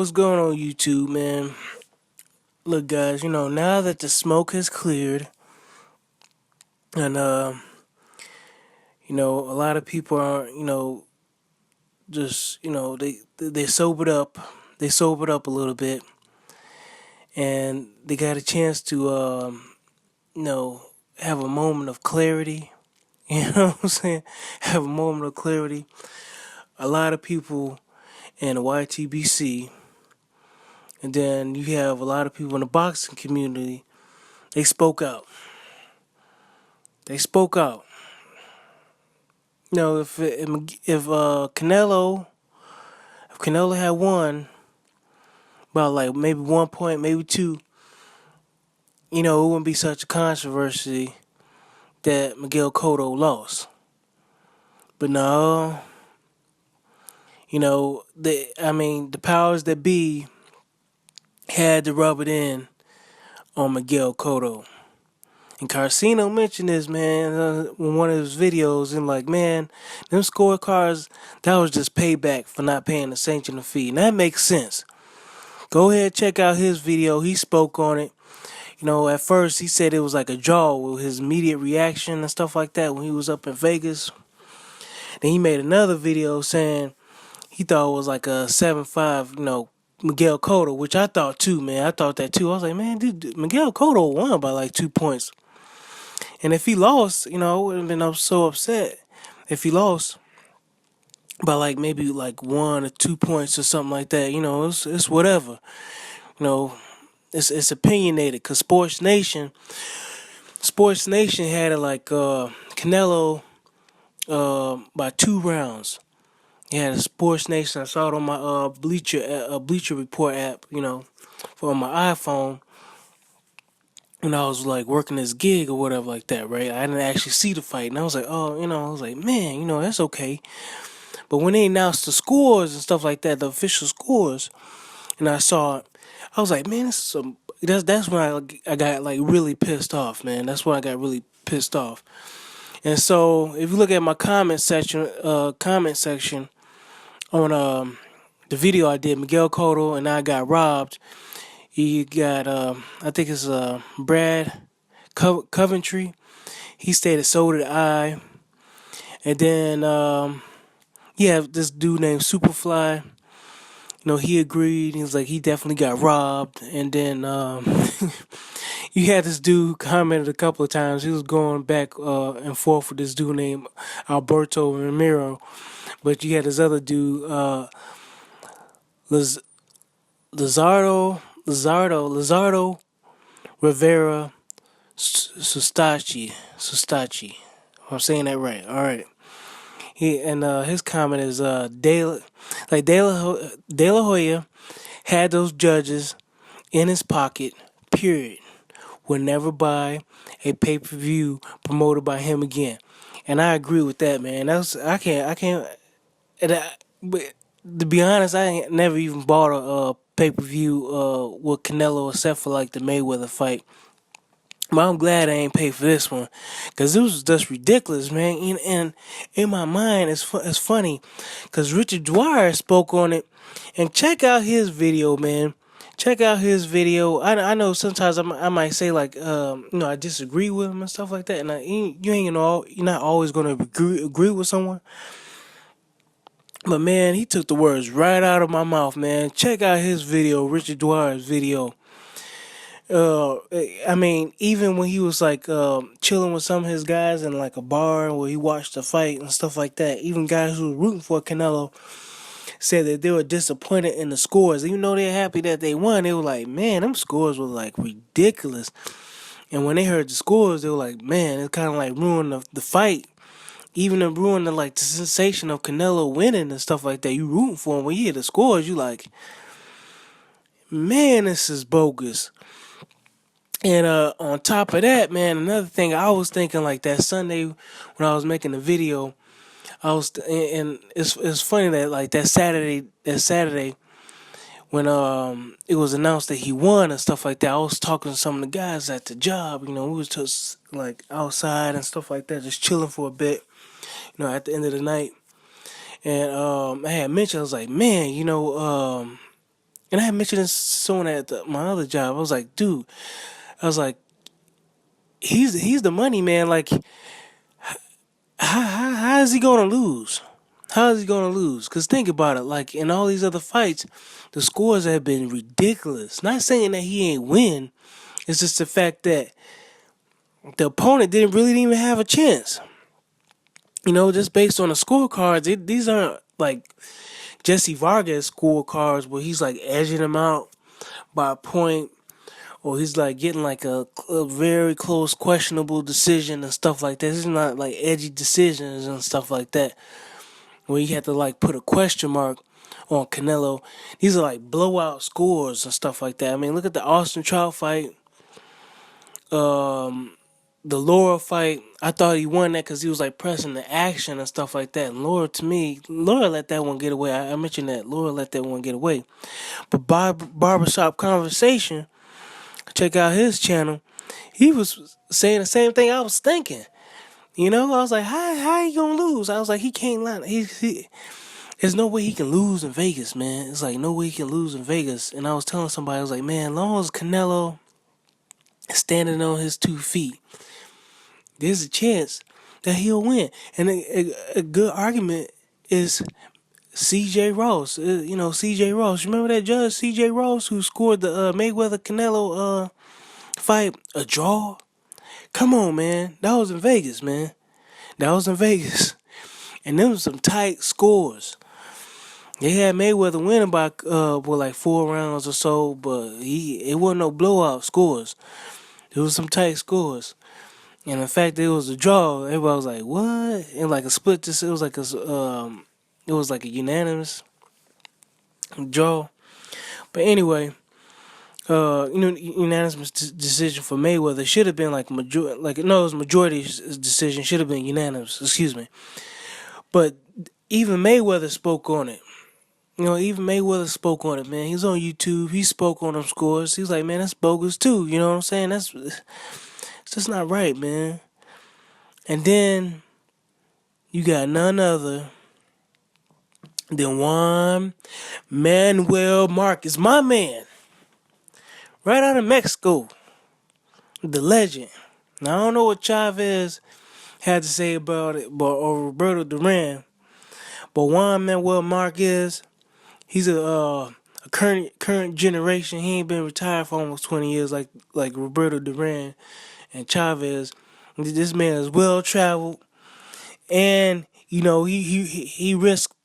what's going on YouTube, man? Look, guys, now that the smoke has cleared and a lot of people are, just, they sobered up. They sobered up a little bit and they got a chance to you know, have a moment of clarity. You know what I'm saying? Have a moment of clarity. A lot of people in the YTBC, and then you have a lot of people in the boxing community. They spoke out. They spoke out. If Canelo had won about like maybe 1 point, maybe two, it wouldn't be such a controversy that Miguel Cotto lost. But no, the powers that be had to rub it in on Miguel Cotto. And Carcino mentioned this, man, in one of his videos, and like, man, them scorecards, that was just payback for not paying the sanctioning fee. And that makes sense. Go ahead, check out his video. He spoke on it. At first he said it was like a draw with his immediate reaction and stuff like that when he was up in Vegas. Then he made another video saying he thought it was like a 7-5, Miguel Cotto, which I thought too, man. I thought that too. I was like, man, dude, Miguel Cotto won by like 2 points. And if he lost, I wouldn't have been so upset if he lost by like maybe like 1 or 2 points or something like that. It's whatever. It's opinionated because Sports Nation had it like Canelo by 2 rounds. He had a Sports Nation. I saw it on my Bleacher Report app, for my iPhone. And I was like working this gig or whatever like that, right? I didn't actually see the fight, and I was like, oh, I was like, man, that's okay. But when they announced the scores and stuff like that, the official scores, and I saw it, I was like, man, that's when I got like really pissed off, man. That's when I got really pissed off. And so if you look at my comment section on the video I did, Miguel Cotto and I got robbed. You got, I think it's Brad Coventry. He stated, so did I. And then you have this dude named Superfly. He agreed. He was like, he definitely got robbed. And then you had this dude commented a couple of times. He was going back and forth with this dude named Alberto Ramiro. But you had this other dude, Lizardo Rivera Sustachi. I'm saying that right. All right. His comment is De La Hoya had those judges in his pocket. Period. Would never buy a pay-per-view promoted by him again. And I agree with that, man. I can't. But to be honest, I ain't never even bought a pay-per-view with Canelo except for like the Mayweather fight. But I'm glad I ain't paid for this one, cause it was just ridiculous, man. And in my mind, it's funny, cause Richard Dwyer spoke on it, and check out his video, man. Check out his video. I know sometimes I might say like I disagree with him and stuff like that, and you're not always gonna agree with someone. But man, he took the words right out of my mouth, man. Check out his video, Richard Dwyer's video. Even when he was like chilling with some of his guys in like a bar where he watched the fight and stuff like that, even guys who were rooting for Canelo said that they were disappointed in the scores. Even though they're happy that they won, they were like, man, them scores were like ridiculous. And when they heard the scores, they were like, man, it kind of like ruined the fight. Even it ruined the sensation of Canelo winning and stuff like that. You rooting for him. When you hear the scores, you like, man, this is bogus. And on top of that, man, another thing I was thinking like that Sunday when I was making the video, and it's funny that like that Saturday when it was announced that he won and stuff like that, I was talking to some of the guys at the job. We was just like outside and stuff like that, just chilling for a bit, at the end of the night. And I had mentioned, I was like, man, And I had mentioned this to someone at my other job. I was like, dude, I was like, he's the money man. Like, how is he gonna lose? How is he gonna lose? Cause think about it. Like in all these other fights, the scores have been ridiculous. Not saying that he ain't win. It's just the fact that the opponent didn't really even have a chance. You know, just based on the scorecards, these aren't like Jesse Vargas scorecards where he's like edging him out by a point, or he's like getting like a very close, questionable decision and stuff like that. This is not like edgy decisions and stuff like that, where you have to like put a question mark on Canelo. These are like blowout scores and stuff like that. I mean, look at the Austin Trout fight. The Laura fight, I thought he won that because he was like pressing the action and stuff like that. And Laura, to me, Laura let that one get away. I mentioned that Laura let that one get away. But Barbershop Conversation, check out his channel. He was saying the same thing I was thinking. You know, I was like, how he gonna lose? I was like, he can't lie. There's no way he can lose in Vegas, man. It's like no way he can lose in Vegas. And I was telling somebody, I was like, man, as long as Canelo is standing on his 2 feet, there's a chance that he'll win. And a good argument is C.J. Ross. C.J. Ross. Remember that judge, C.J. Ross, who scored the Mayweather Canelo fight a draw? Come on, man. That was in Vegas, man. That was in Vegas. And them was some tight scores. They had Mayweather winning by like 4 rounds or so, but it wasn't no blowout scores. It was some tight scores. And the fact that it was a draw, everybody was like, "What?" And like a split. It was like a unanimous draw. But anyway, unanimous decision for Mayweather should have been like majority. Like no, it was majority decision. Should have been unanimous. Excuse me. But even Mayweather spoke on it. You know, even Mayweather spoke on it, man. He's on YouTube. He spoke on them scores. He's like, man, that's bogus too. You know what I'm saying? It's just not right, man. And then you got none other than Juan Manuel Marquez, my man, right out of Mexico, the legend. Now, I don't know what Chavez had to say about it, or Roberto Duran, but Juan Manuel Marquez, he's a current generation. He ain't been retired for almost 20 years like Roberto Duran and Chavez. This man is well traveled, and you know he risked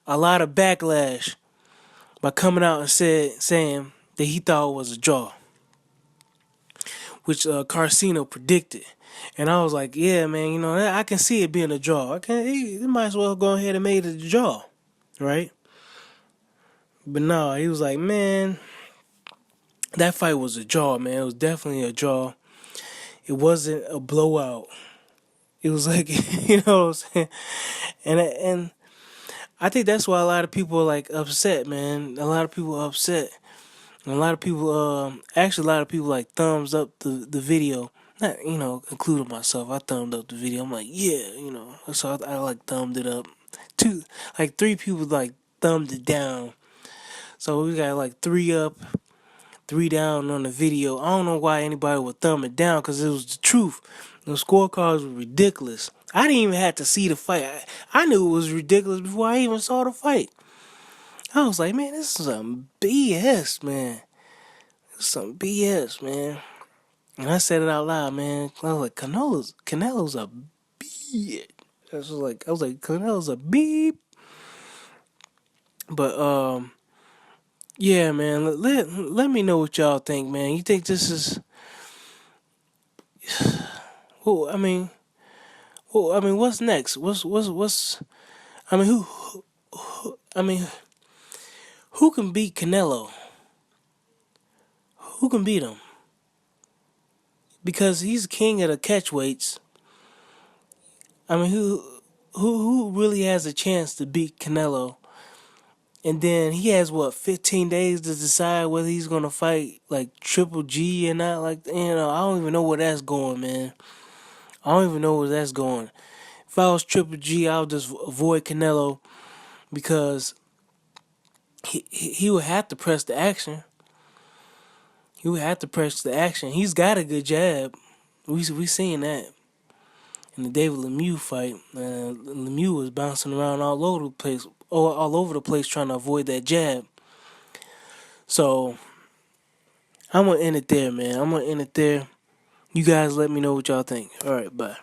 a lot of backlash by coming out and saying that he thought it was a draw, which Carcino predicted. And I was like, yeah, man, you know, I can see it being a draw. He might as well go ahead and made it a draw, right? But no, he was like, man, that fight was a draw, man. It was definitely a draw. It wasn't a blowout. It was like, you know what I'm saying? And I think that's why a lot of people are like upset, man. A lot of people are upset. And a lot of people, actually, a lot of people like thumbs up the video. Not, including myself. I thumbed up the video. I'm like, yeah, So I like thumbed it up. Three people like thumbed it down. So we got like 3 up, 3 down on the video. I don't know why anybody would thumb it down because it was the truth. The scorecards were ridiculous. I didn't even have to see the fight. I knew it was ridiculous before I even saw the fight. I was like, man, this is some BS, man. This is some BS, man. And I said it out loud, man. I was like, Canelo's a beat. I was like, Canelo's a beep. But yeah, man. Let me know what y'all think, man. You think this is? Well, I mean, what's next? I mean, who can beat Canelo? Who can beat him? Because he's king of the catchweights. I mean, who really has a chance to beat Canelo? And then he has 15 days to decide whether he's gonna fight like Triple G or not. Like, I don't even know where that's going, man. I don't even know where that's going. If I was Triple G, I would just avoid Canelo because he would have to press the action. He would have to press the action. He's got a good jab. We seen that in the David Lemieux fight. Lemieux was bouncing around all over the place trying to avoid that jab. So I'm gonna end it there, man. I'm gonna end it there. You guys let me know what y'all think. All right, bye.